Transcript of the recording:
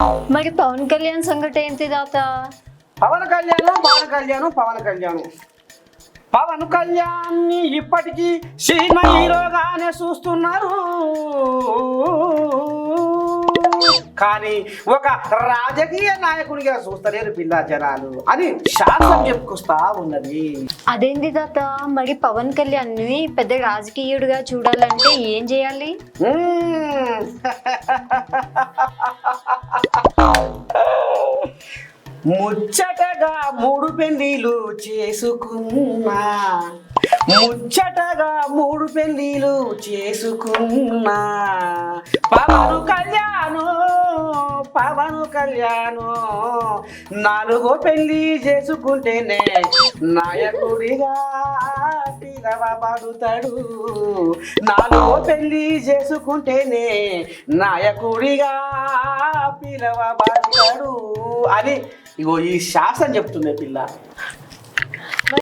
మరి పవన్ కళ్యాణ్ సంగతి ఏంటి తాత? పవన్ కళ్యాణ్ ఇప్పటికీ సినిమా హీరోగానే చూస్తున్నారు, కానీ ఒక రాజకీయ నాయకుడిగా చూస్తలేరు పిల్ల జనాలు అని శాస్త్రం చెప్పుకొస్తా ఉన్నది. అదేంటి తాత, మరి పవన్ కళ్యాణ్ ని పెద్ద రాజకీయుడిగా చూడాలంటే ఏం చేయాలి? ముచ్చటగా 3 పెళ్లిలు చేసుకున్నా, ముచ్చటగా 3 పెళ్లిలు చేసుకున్నా, పవన్ కళ్యాణ్ 4వ పెళ్లి చేసుకుంటేనే నాయకుడిగా పిలవబడుతాడు, 4వ పెళ్లి చేసుకుంటేనే నాయకుడిగా పిలవబడతాడు అని ఇగో ఈ శాస్త్రం చెప్తుంది పిల్ల.